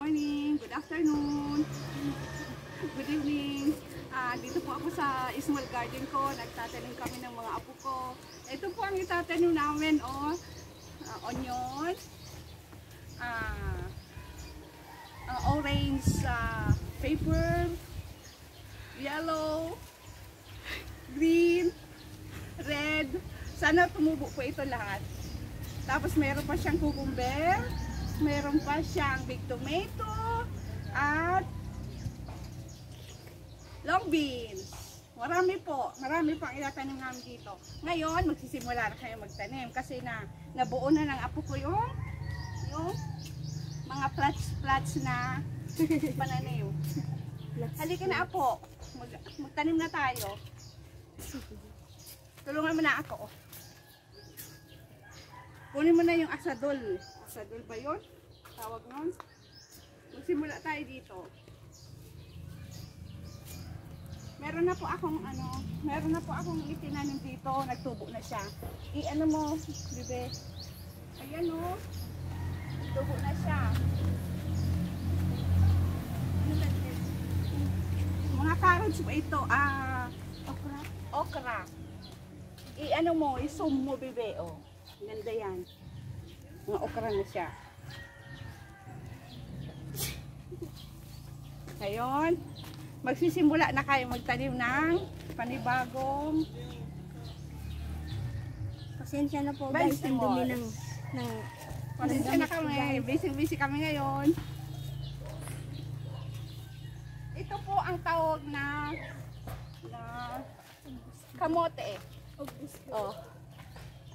Morning, good afternoon, good evening. Dito po ako sa small garden ko. Nagtatanim kami ng mga apo ko. Ito po ang itatanim namin, onion, orange pepper, yellow, green, red. Sana tumubo po ito lahat. Tapos meron pa siyang cucumber, meron pa siyang big tomato, at long beans. Marami pang itatanim namin dito. Ngayon, magsisimula na kayo magtanim kasi nabuo na ng apo ko yung mga plats na pananim. Halika na apo, magtanim na tayo. Tulungan mo na ako. Kunin mo na yung asadol. Asadol ba yun? Tawag nun. Magsimula tayo dito. Meron na po akong itinanim dito. Nagtubo na siya. I-ano mo, bebe. Ayan o. Nagtubo na siya. Mga carrots po ito. Okra. I-ano mo, i-zoom mo, bebe. O. Ganda yan. Mga okra na siya. Ngayon, magsisimula na kayo magtanim ng panibagong pasensya na po guys, ang dumi ng pasensya na kami, busy kami ngayon. Ito po ang tawag na kamote. Oh.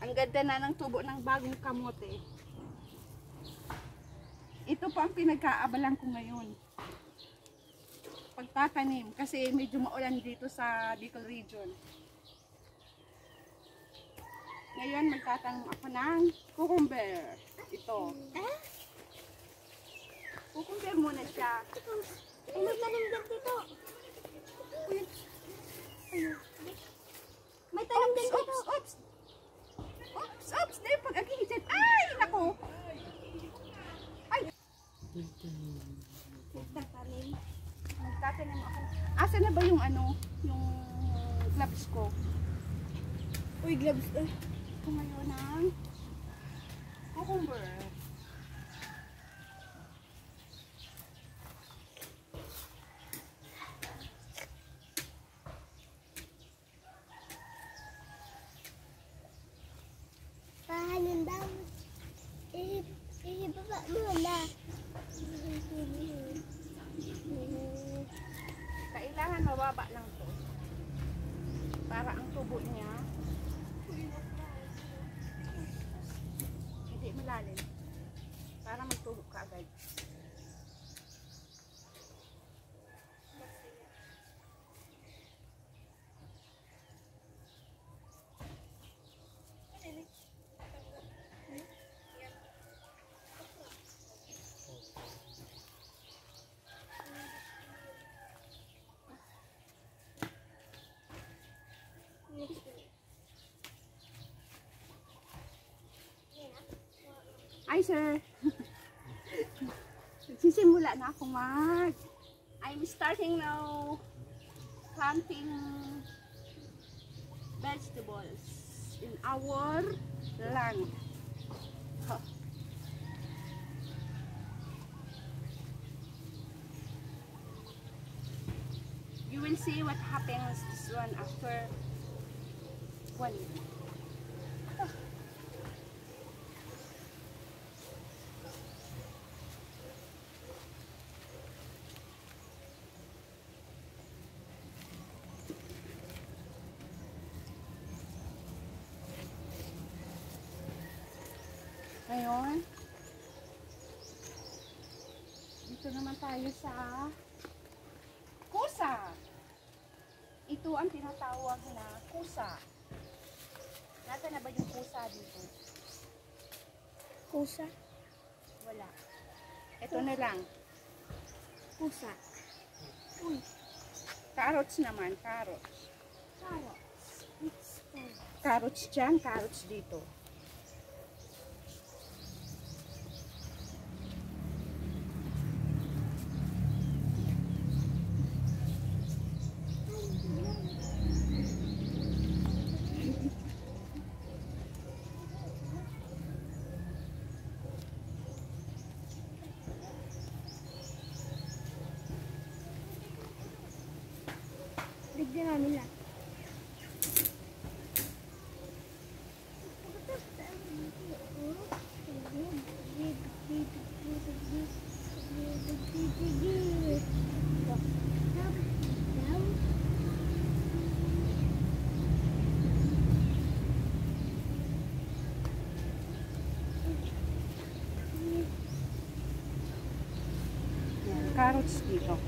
Ang ganda na ng tubo ng bagong kamote. Ito po ang pinagkaabalan ko ngayon. Pagtatanim kasi medyo maulan dito sa Bicol region. Ngayon magtatanim ako ng cucumber. Ito. Cucumber muna siya. ay nagtanim din dito. May tanim din dito. Oops, na yung pag-agihit. Ay, naku. Ay. Magtatanim ako. Asa na ba yung yung gloves ko? Uy, gloves. Kumayo ng cucumber. Pahanin daw. Ibaba muna. Kailangan mababa lang to. Para ang tubo niya hindi malalim. Para magtubo ka agad. Ay, sir. Sisimula na ako I'm starting now planting vegetables in our land. You will see what happens this one after 1 year. Ngayon, dito naman tayo sa kusa. Ito ang tinatawag na kusa. Nasa na ba yung kusa dito? Kusa? Wala. Ito na lang. Kusa. Uy. Carrots naman, carrots. Carrots dyan, carrots dito. Lagyan namin lahat. Yan, carrots dito.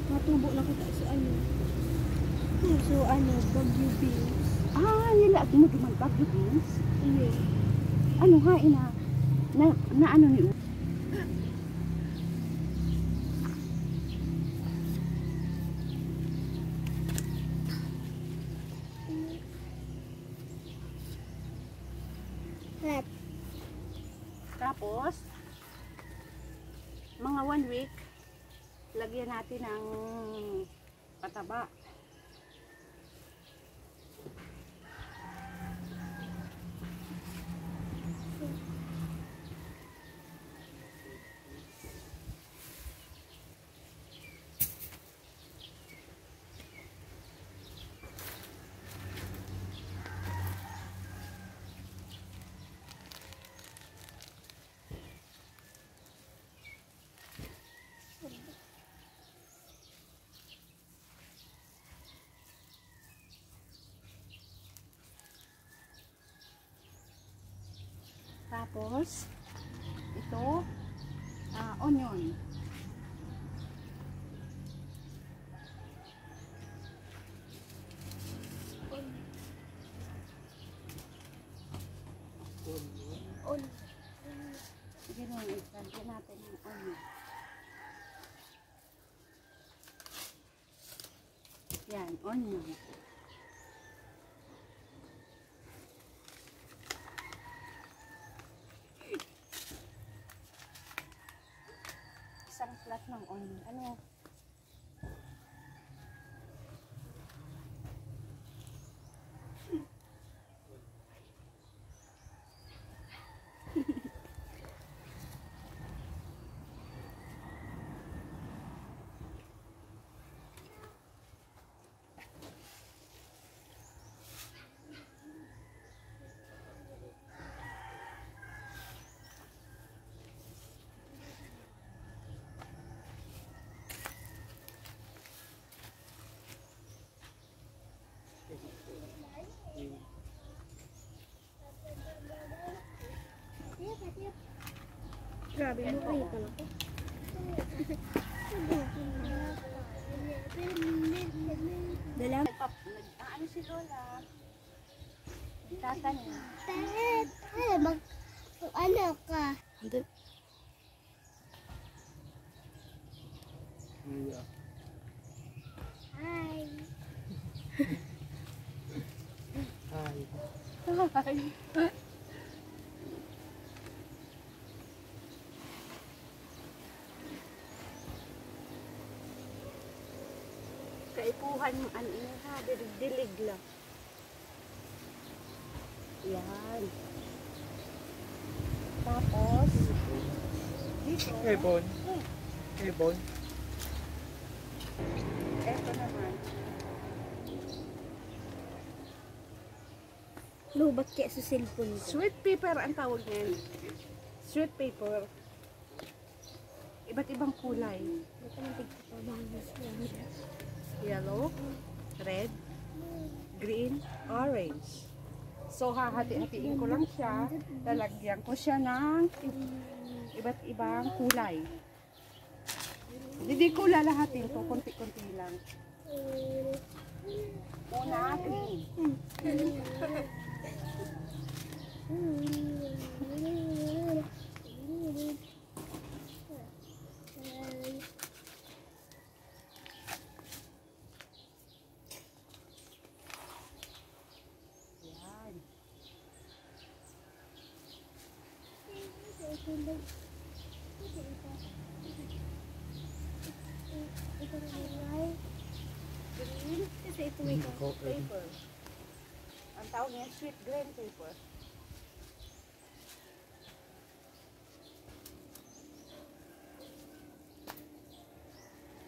Matubo na kita sa ano. So ano, bagyo beans. Ah, nila mo duman bagyo beans. Iyo. Ano ha, ina? Na ano ni U? Hat. Tapos, mga 1 week, lagyan natin ng pataba. Tapos, ito, onion. On. Ganun, lagyan natin ng onion. Yan, onion. Isang flat ng onion. Ano? Grabe mo kayo ka na po. Dala. Ano si Lola? Tatanim. Ano ka? Hi. Hi. Kaipuhan mo ano ha, dilig lang. Yan. Tapos, dito. Ebon. Ebon. Eto naman. Lubat kaya sa cellphone ko. Sweet paper ang tawag niyan. Sweet paper. Iba't ibang kulay. Ba't naman tigpapabahan siya? Yellow, red, green, orange. So, hahati-hatiin ko lang siya. Lalagyan ko siya ng iba't ibang kulay. Hindi ko lalahatin to, konti-konti lang. Una, green. Yan. Green Kasi ito may ka. paper. Ang tawag niya, sweet green paper.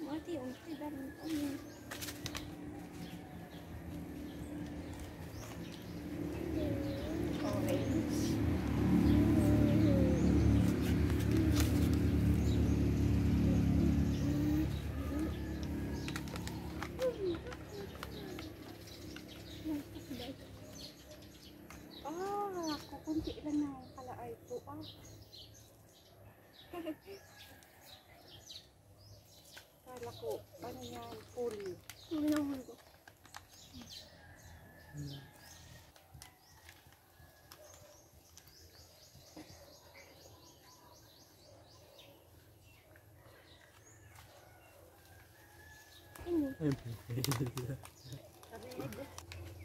Mati yung Orange. Kunti lang na kalaay po. Kala ko, ano yan, fully.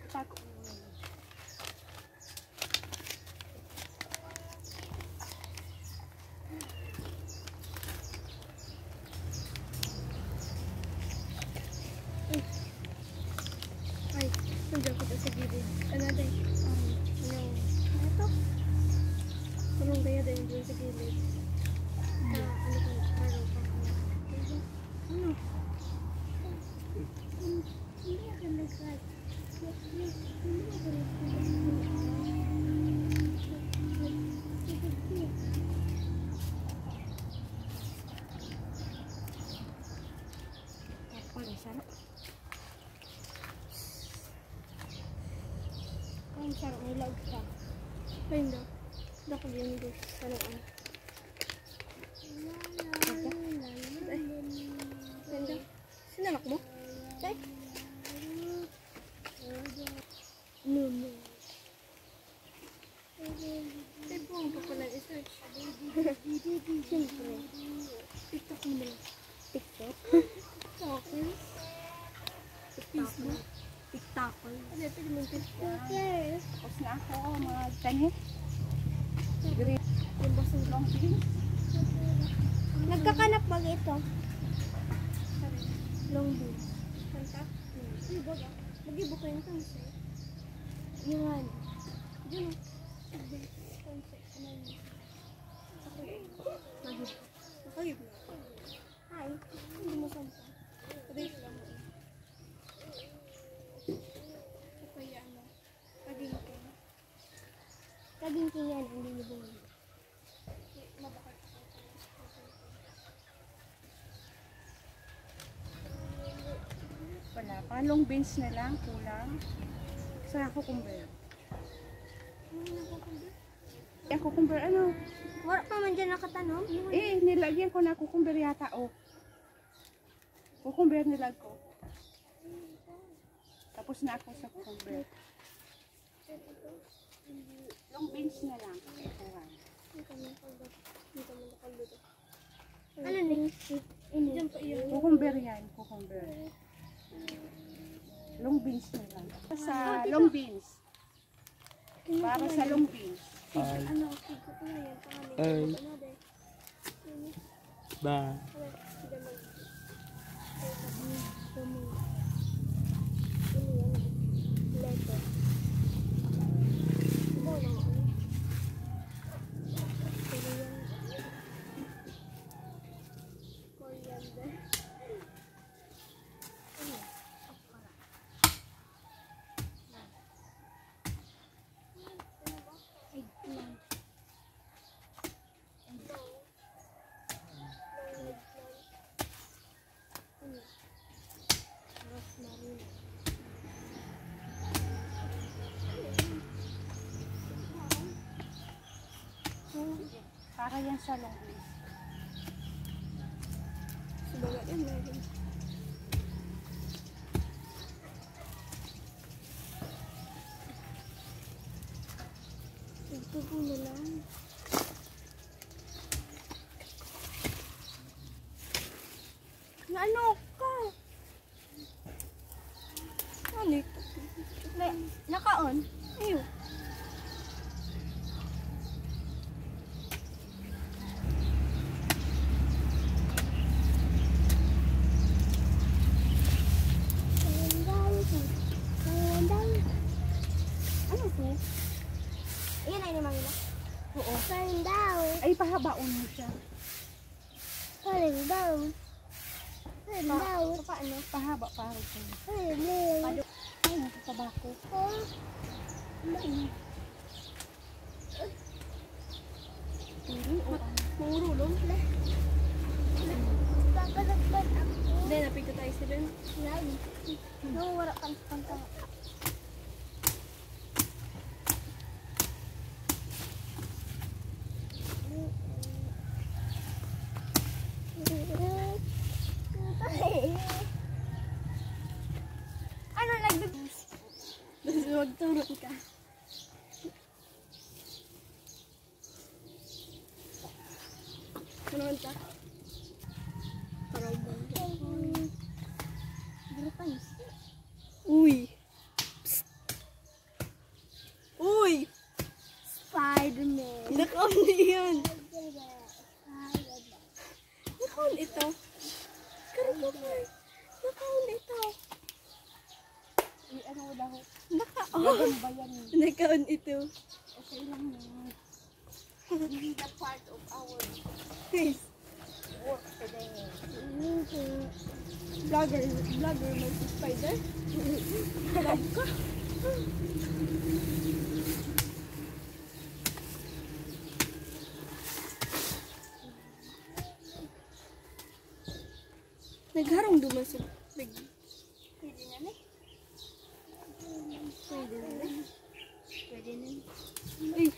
Itago mo yun. Ay, nandiyan ko sa gilid. Ano din? Ito? Tulong kaya din dun sa gilid. Ano ka? Paro pa ko. Ano? Hindi ako nag-cut. Hindi ako nag-cut. Ang sarap may lag ka. Ay, hindi. Hindi ako din gusto. Saluan. Ganda. Sinanak mo? Ay. No. Ay, buong pa pala i-search. Siyempre. TikTok mo na. TikTok? TikTokers? Facebook? TikToker. Ano, pwede mong TikToker. Tapos na ako, mga ganit. Green. Yung basong Long beans. nagkakanap ba ito? Long beans. Kanta? Ay, baga. Mag-ibo ko yung tanse. Yung ano? Diyan o. Tanse. Ano yun? Mag-ibo. Mag-ibo na. Hi. Hindi mo sampa. Pwede lang mo. Kaya ano? Kagingking. Kagingking yan. Hindi niyo bumili. Mabakal ako. Wala pa. Long beans na lang, kulang. Sa cucumber. Yung cucumber, ano? Wala pa man dyan nakatanom. Eh, nilagyan ko na cucumber yata, oh. Cucumber nilag ko. Tapos na ako sa cucumber. Long beans na lang. Ano na yung Diyan pa yun. Cucumber yan, cucumber. Long beans na lang. Sa long beans. Para sa long beans. Ano, tigo ko na yan. Pangalit. Ay. Ano de? Ba. Letter. Coriander. Eggplant. Rosemary. Para yan sa long beans. Subaga yan meron. Ito po na lang. Na ano ka? Ano ito? Naka-on? Ayun. Ano to? Ayan ay naman nila. Oo. Falling down. Ay, pahabaon mo siya. Falling down. Paano? Pahaba, pahaba sa'yo. Ay, Tabako. mangurulong. Papalagpan ako. Hindi, napito tayo sa dun. Wala kang pantang. Ano Magturot ka. Ano ka? Parang Uy! Psst. Uy! Spider-Man. Nakaon yan! Nakaon ito. Karapapay. Nakaon ito. Ano daw? Nakaon. Ba yan? Nakaon ito. Okay lang yun. Hindi na part of our Guys, work today. vlogger mag spider. Vlog ka. Nagharong duman sa big. Pwede na na. Pwede na na. Pwede na. Uy,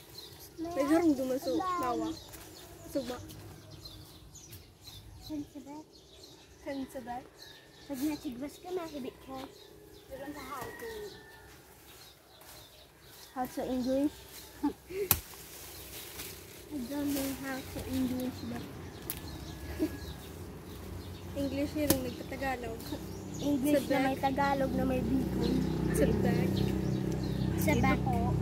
nagharong duman sa lawa. Suba. Sensible. Kan sa dat. Pag nasigwas ka, makibit ka. Dilan sa how to How to English? I don't know how to English but English yun ang nagtatagalog. English Sa na may Tagalog na may Bicol. Sa dat. Sa dito back. po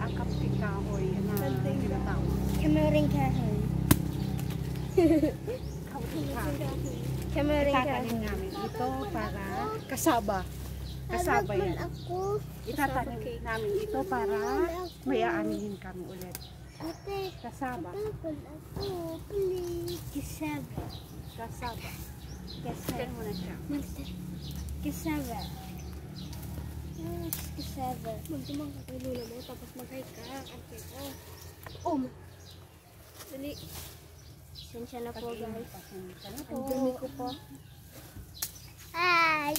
ang kapitid kahoy na Something tinatawag. Kamaring kahoy. Kapitid kahoy. Kamaring Itatanim kahoy. namin ito para kasaba. Kasaba yan. Ako. Itatanim namin ito para may aanihin kami ulit. Ate. Kasaba. Tapon ako. Please. Kasaba. Kasaba. Kasaba. Tignan mo na siya. Kasaba. Kasaba. Magdumang ka kay lula mo, tapos mag-hi ka. Ante ko. Dali. Sensya na po guys. Pasensya na Ang po. dumi ko po. Hi!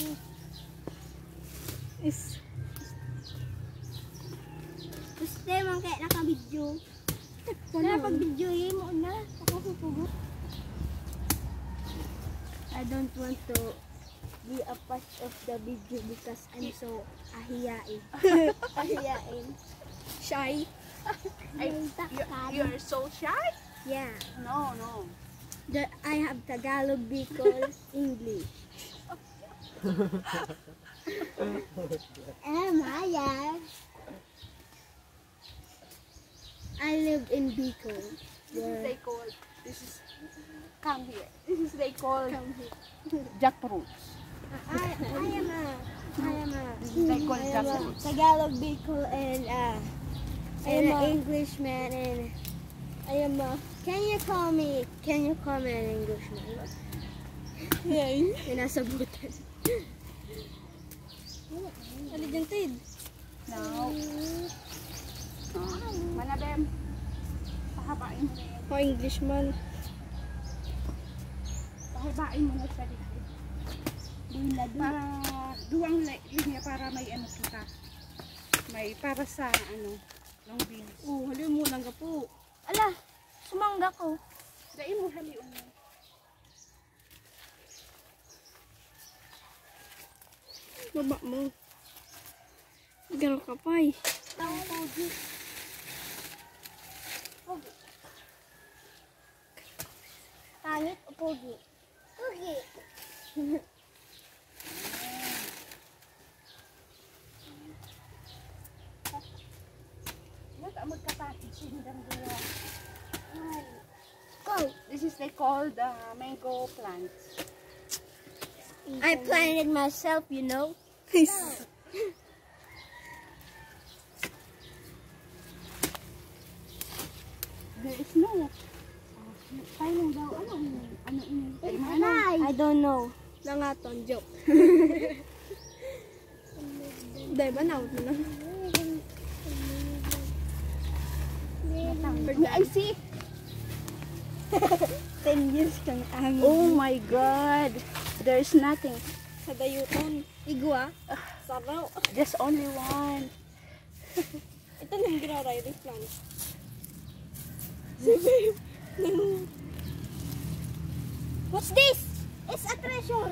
Is, Gusto man kaya naka-video. Wala pag-video mo na. Ako pupugo. I don't want to be a part of the video because I'm so ahiyain. Ahiyain. shy. You're so shy? Yeah. No, no. I have Tagalog, Bicol, English. Maya. I live in Bicol. This is they call, this is, come here. This is they call Come here. jackfruits. I am This is they call a jackfruits. Tagalog, Bicol, and an Englishman, and I am a. Can you call me an Englishman? Yan. And nasabutan. Aligyan tid. Now, manabem. Pahabain mo na yan. O Englishman. Pahabain mo na siya dito. Para duwang linya para may ano kita. May para sa ano, long beans. Halin mo lang ka po. Ala, sumangga ko. Dahil mo haliun mo. Baba mo. Ganun ka pa eh. Pogi. Pangit o pogi? Pogi. Magkapatid sindang dua. Go. This is they call the mango plants. I planted myself, you know. Nice. There is no. Tayo daw ano ini? I don't know. Nangaton, joke. Dahil ba na mo na? I see. 10 years kang angin. Oh my God. There's nothing. Sa dayuton. Igwa. Saraw. Just only one. Ito nang ginaray plant. What's this? It's a treasure.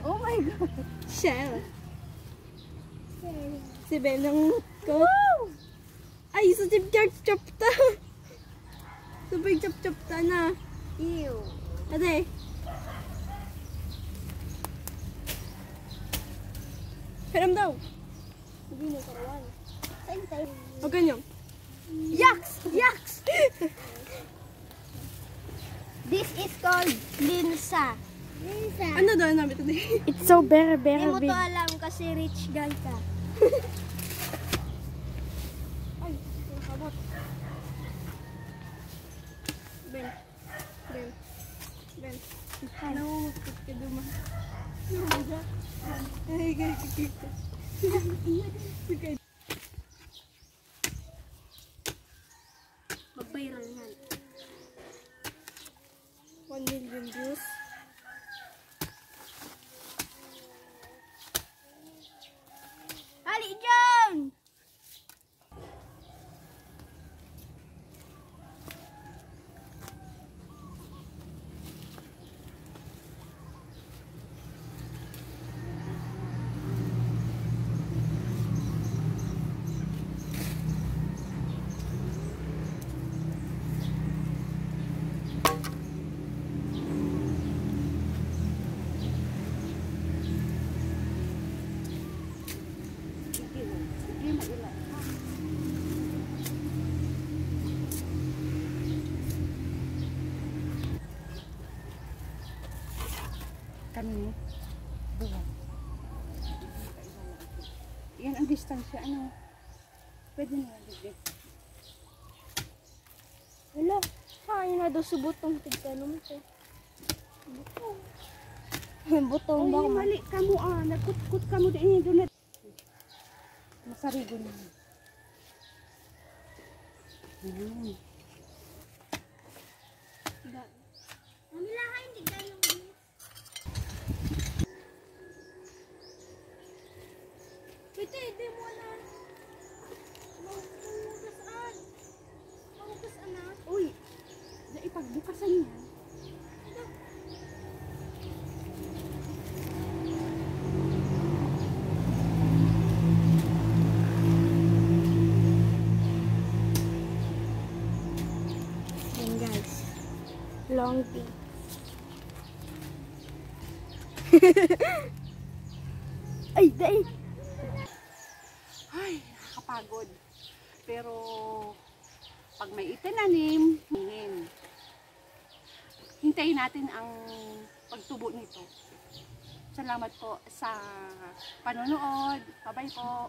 Oh my God. Shell. Si Benang ko. Ay, sa chip-chop ta. Sabay chop-chop ta na. Ew. Ate. Hiram daw. Hindi mo kawan. Same. O ganyan. Yaks! Yaks! This is called linsa. Linsa. Ano daw namin today? It's so very, Hindi very mo big. to alam kasi rich guy ka. Ay, yung kabot. Ben. Ben. Ben. No, put ka duman. Ay, kikita. Sige. Mag-viral yan. 1 million views. Hali dyan! Kami. Dua. Yan ang distansya. Ano? Pwede na yan. Wala. Kain na daw sa butong tigtanong ko. Butong. Butong ba? Oh, mali ka mo ah. Nagkut-kut ka mo din. Doon na. Masarigo na. Mamila ka hindi kayo. Pwede, hindi mo na. Mahugasaan. Mahugasaan na. Uy. Ipagbukasan niya. Yan guys. Long bean. Ay, dai. Ay, nakakapagod. Pero, pag may itinanim, hintayin natin ang pagtubo nito. Salamat po sa panonood. Bye-bye po.